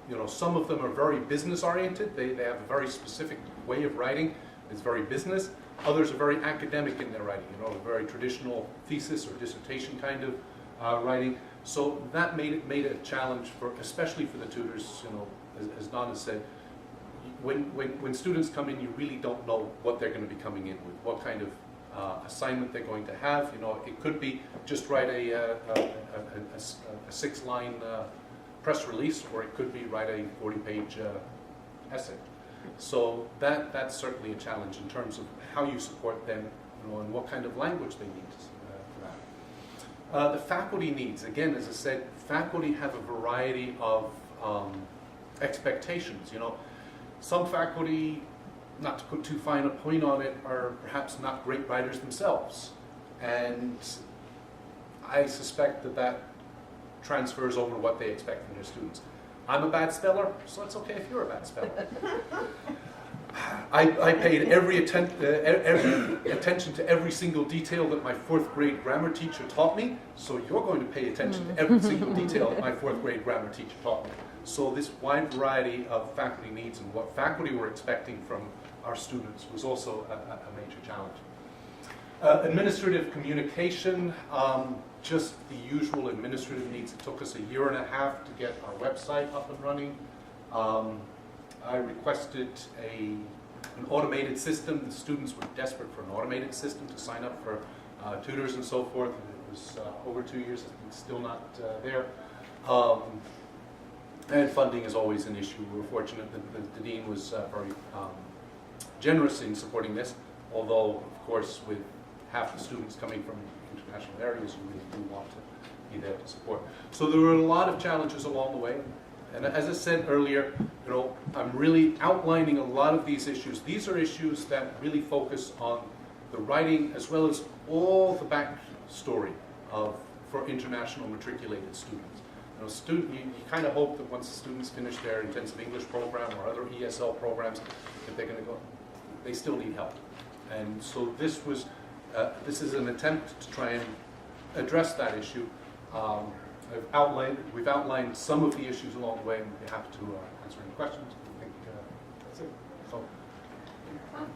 You know, some of them are very business oriented. They have a very specific way of writing. It's very business. Others are very academic in their writing, you know, a very traditional thesis or dissertation kind of writing. So that made it a challenge especially for the tutors. You know, as Donna said, when students come in, you really don't know what they're going to be coming in with, what kind of assignment they're going to have. You know, it could be just write a 6-line press release, or it could be write a 40-page essay. So that's certainly a challenge in terms of how you support them, you know, and what kind of language they need for that. The faculty needs, again, as I said, faculty have a variety of expectations. You know, some faculty, not to put too fine a point on it, are perhaps not great writers themselves, and I suspect that transfers over what they expect from their students. I'm a bad speller, so it's okay if you're a bad speller. I paid every attention to every single detail that my 4th grade grammar teacher taught me, so you're going to pay attention to every single detail that my 4th grade grammar teacher taught me. So this wide variety of faculty needs and what faculty were expecting from our students was also a major challenge. Administrative communication, just the usual administrative needs. It took us 1.5 years to get our website up and running. I requested an automated system. The students were desperate for an automated system to sign up for tutors and so forth. It was over 2 years, it's still not there. And funding is always an issue. We're fortunate that the dean was very generous in supporting this, although, of course, with half the students coming from international areas, you really do want to be there to support. So there were a lot of challenges along the way. And as I said earlier, you know, I'm really outlining a lot of these issues. These are issues that really focus on the writing as well as all the backstory for international matriculated students. You know, you kind of hope that once the students finish their intensive English program or other ESL programs, that they're going to go, they still need help. And so this is an attempt to try and address that issue. We've outlined some of the issues along the way, and we'll be happy to answer any questions. I think that's it.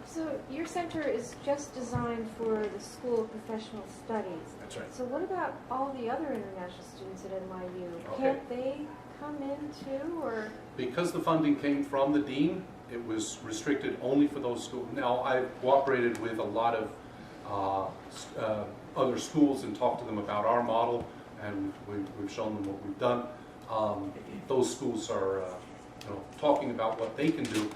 So your center is just designed for the School of Professional Studies. That's right. So what about all the other international students at NYU? Okay. Can't they come in too, or? Because the funding came from the dean, it was restricted only for those schools. Now, I've cooperated with a lot of other schools and talked to them about our model, and we've shown them what we've done. Those schools are talking about what they can do.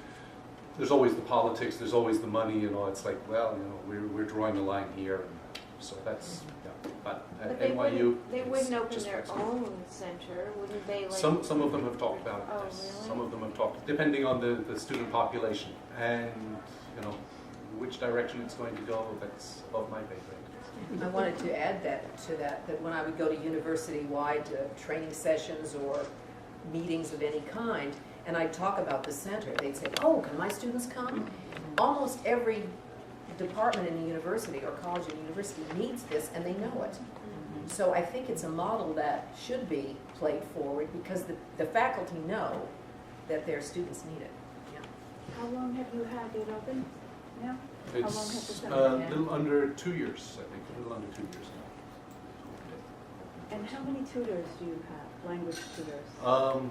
There's always the politics, there's always the money, you know, it's like, well, you know, we're drawing the line here, and so that's, yeah. But at NYU, they wouldn't open their own center, wouldn't they? Like, some of them have talked about it. Oh, Yes. really? Some of them have talked, depending on the student population, and, you know, which direction it's going to go, that's above my pay grade. I wanted to add that when I would go to university-wide training sessions or meetings of any kind, and I'd talk about the center, they'd say, oh, can my students come? Almost every department in the university or college and university needs this and they know it. So I think it's a model that should be played forward because the faculty know that their students need it. Yeah. How long have you had it open now? How long has It's it a been? little under 2 years, I think, a little under 2 years And how many tutors do you have, language tutors? now.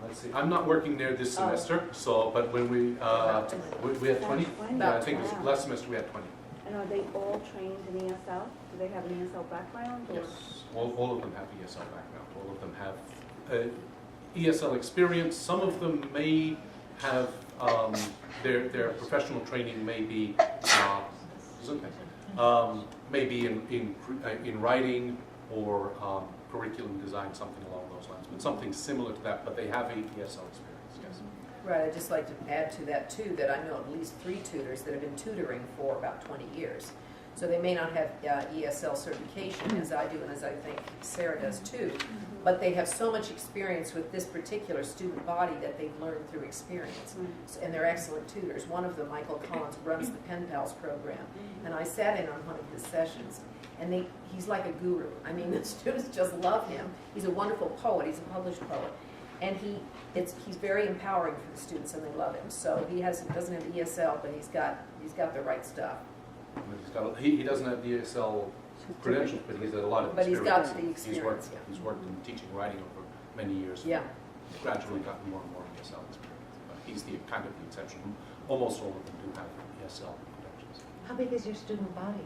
Let's see, I'm not working there this semester, so, but when we had 20? Yeah, I think it was Wow. last semester we had 20. And are they all trained in ESL? Do they have an ESL background? Or? Yes, all of them have ESL background. All of them have ESL experience. Some of them may have their professional training may be maybe in writing or curriculum design, something along those lines, but something similar to that. But they have ESL experience. Yes. Right, I'd just like to add to that too, that I know at least 3 tutors that have been tutoring for about 20 years. So they may not have ESL certification as I do and as I think Sarah does too, but they have so much experience with this particular student body that they've learned through experience. And they're excellent tutors. One of them, Michael Collins, runs the Pen Pals program, and I sat in on one of his sessions, and he's like a guru. I mean, the students just love him. He's a wonderful poet. He's a published poet. And he's very empowering for the students, and they love him. So he doesn't have ESL, but he's got the right stuff. He doesn't have the ESL credentials, but he's had a lot of But he's experience. got the experience. He's worked in teaching writing over many years. Yeah. Gradually gotten more and more ESL experience. But he's the kind of the exception. Almost all of them do have ESL credentials. How big is your student body?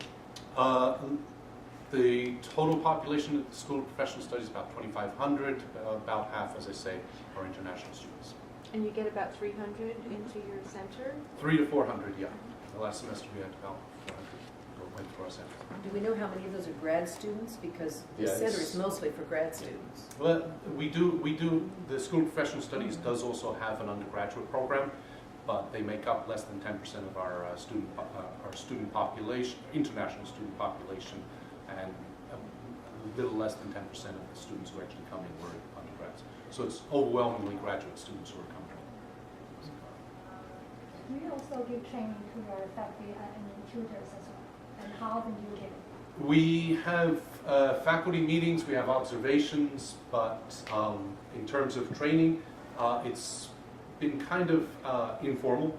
The total population at the School of Professional Studies is about 2,500. About half, as I say, are international students. And you get about 300 into your center? 300 to 400, yeah. The last semester we had about 400 went through our center. Do we know how many of those are grad students? Because the Yeah, center it's- is mostly for grad students. Well, we do, the School of Professional Studies does also have an undergraduate program, but they make up less than 10% of our student population, international student population, and a little less than 10% of the students who actually come in were undergrads. So it's overwhelmingly graduate students who are coming in. We also give training to your faculty and tutors as well. And how often do you give it? We have faculty meetings, we have observations, but in terms of training, it's been kind of informal.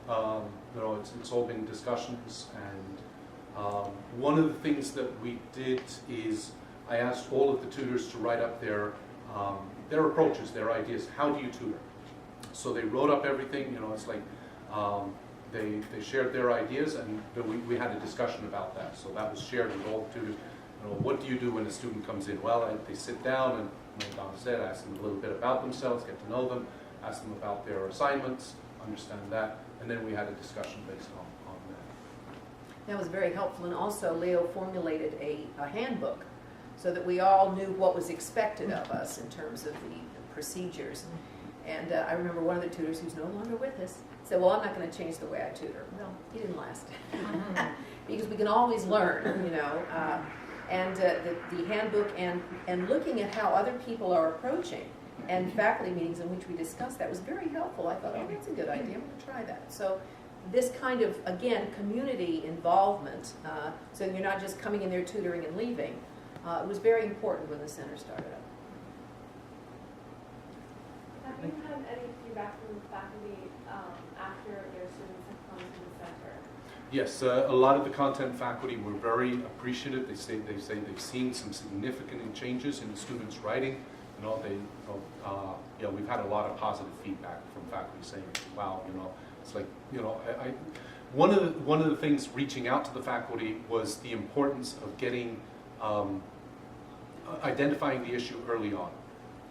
It's all been discussions, and one of the things that we did is I asked all of the tutors to write up their approaches, their ideas. How do you tutor? So they wrote up everything. It's like they shared their ideas, and we had a discussion about that. So that was shared with all the tutors. What do you do when a student comes in? Well, they sit down, and like Donna said, ask them a little bit about themselves, get to know them, ask them about their assignments, understand that, and then we had a discussion based on that. That was very helpful, and also Leo formulated a handbook so that we all knew what was expected of us in terms of the procedures. And I remember one of the tutors, who's no longer with us, said, well, I'm not going to change the way I tutor. Well, he didn't last. Because we can always learn, and the handbook and looking at how other people are approaching, and faculty meetings in which we discussed that was very helpful. I thought, oh, that's a good idea. I'm going to try that. So this kind of, again, community involvement, so you're not just coming in there tutoring and leaving, it was very important when the center started up. Have you had any feedback from the faculty after your students have come to the center? Yes, a lot of the content faculty were very appreciative. They say they've seen some significant changes in the students' writing. We've had a lot of positive feedback from faculty saying, "Wow, it's like, one of the things reaching out to the faculty was the importance of getting identifying the issue early on.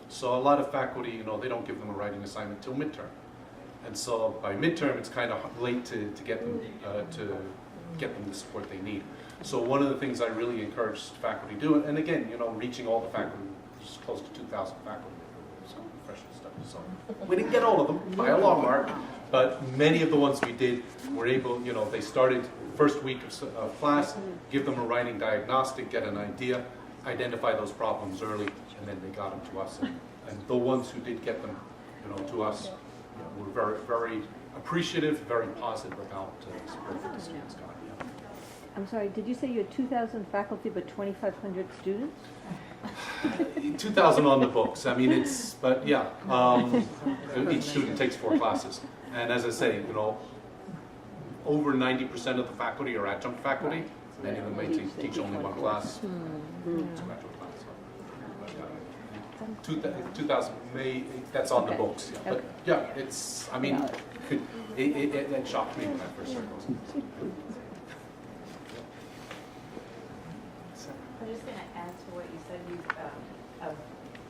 So a lot of faculty, they don't give them a writing assignment till midterm. And so by midterm, it's kind of late to get them the support they need. So one of the things I really encourage faculty to do, and again, reaching all the faculty, there's close to 2,000 faculty for professional studies. So we didn't get all of them by a long mark, but many of the ones we did were able, they started first week of class, give them a writing diagnostic, get an idea, identify those problems early, and then they got them to us. And the ones who did get them, to us, were very, very appreciative, very positive about the support that the students got. Yeah. I'm sorry, did you say you had 2,000 faculty but 2,500 students? 2,000 on the books. I mean, but yeah, each student takes 4 classes. And as I say, you know, over 90% of the faculty are adjunct faculty. Many of them may teach only 1 class. It's a graduate class. So, 2,000 that's on the books. Yeah. But yeah, it's, I mean, it shocked me when I first heard those. I'm just going to add to what you said, of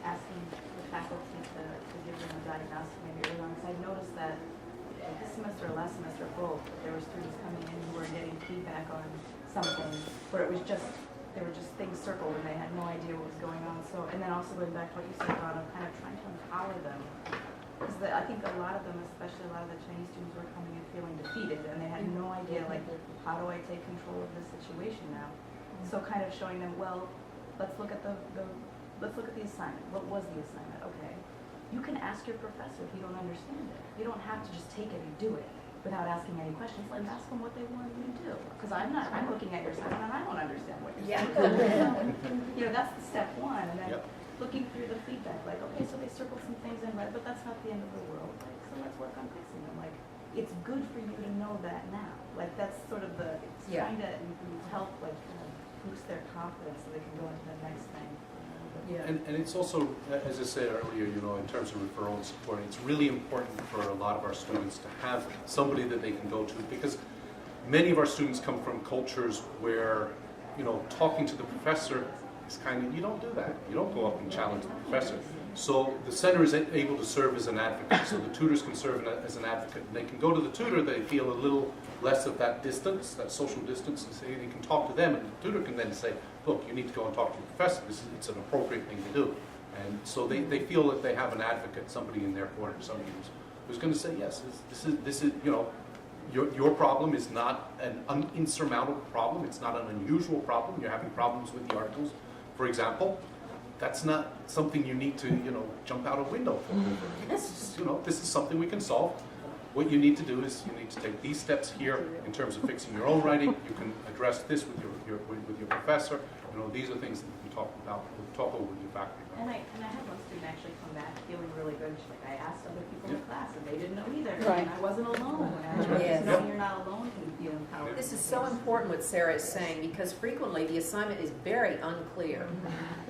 asking the faculty to give them a diagnostic maybe early on, because I've noticed that this semester or last semester both, there were students coming in who were getting feedback on something where it was just, there were just things circled and they had no idea what was going on. So, and then also going back to what you said, Donna, kind of trying to empower them. Because I think a lot of them, especially a lot of the Chinese students, were coming in feeling defeated and they had no idea, like, how do I take control of this situation now? So kind of showing them, well, let's look at the assignment. What was the assignment? Okay. You can ask your professor if you don't understand it. You don't have to just take it and do it without asking any questions. Let them ask them what they want you to do. Because I'm looking at your assignment and I don't understand what you're saying. You know, that's the step 1. And then looking through the feedback, like, okay, so they circled some things in red, but that's not the end of the world. Like, so let's work on fixing them. Like, it's good for you to know that now. Like, that's sort of the, trying to help, like, boost their confidence so they can go into the next thing. Yeah. And it's also, as I said earlier, you know, in terms of referral and support, it's really important for a lot of our students to have somebody that they can go to, because many of our students come from cultures where, you know, talking to the professor is kind of, you don't do that. You don't go up and challenge the professor. So the center is able to serve as an advocate, so the tutors can serve as an advocate. And they can go to the tutor, they feel a little less of that distance, that social distance, and say they can talk to them, and the tutor can then say, look, you need to go and talk to your professor, it's an appropriate thing to do. And so they feel that they have an advocate, somebody in their corner, somebody who's going to say, yes, this is, you know, your problem is not an insurmountable problem, it's not an unusual problem, you're having problems with the articles, for example. That's not something you need to, you know, jump out a window for. It's, you know, this is something we can solve. What you need to do is you need to take these steps here in terms of fixing your own writing. You can address this with your professor. You know, these are things that you can talk about. Talk over with your faculty. And I had one student actually come back feeling really good. She's like, I asked other people in the class and they didn't know either. Right. And I wasn't alone. And just knowing you're not alone can feel empowered. This is so important what Sarah is saying, because frequently the assignment is very unclear.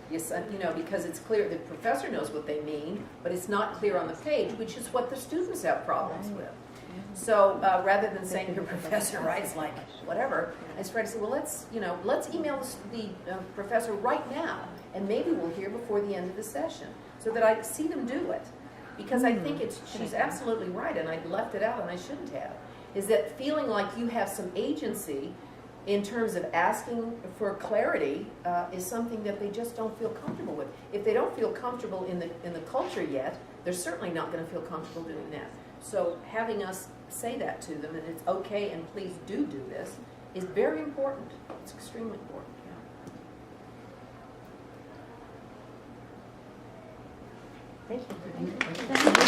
Yes, you know, because it's clear the professor knows what they mean, but it's not clear on the page, which is what the students have problems with. So rather than saying your professor writes like whatever, I try to say, well, let's email the professor right now, and maybe we'll hear before the end of the session, so that I see them do it. Because I think she's absolutely right, and I left it out, and I shouldn't have. Is that feeling like you have some agency in terms of asking for clarity is something that they just don't feel comfortable with. If they don't feel comfortable in the culture yet, they're certainly not going to feel comfortable doing that. So having us say that to them, and it's okay, and please do this, is very important. It's extremely important. Thank you.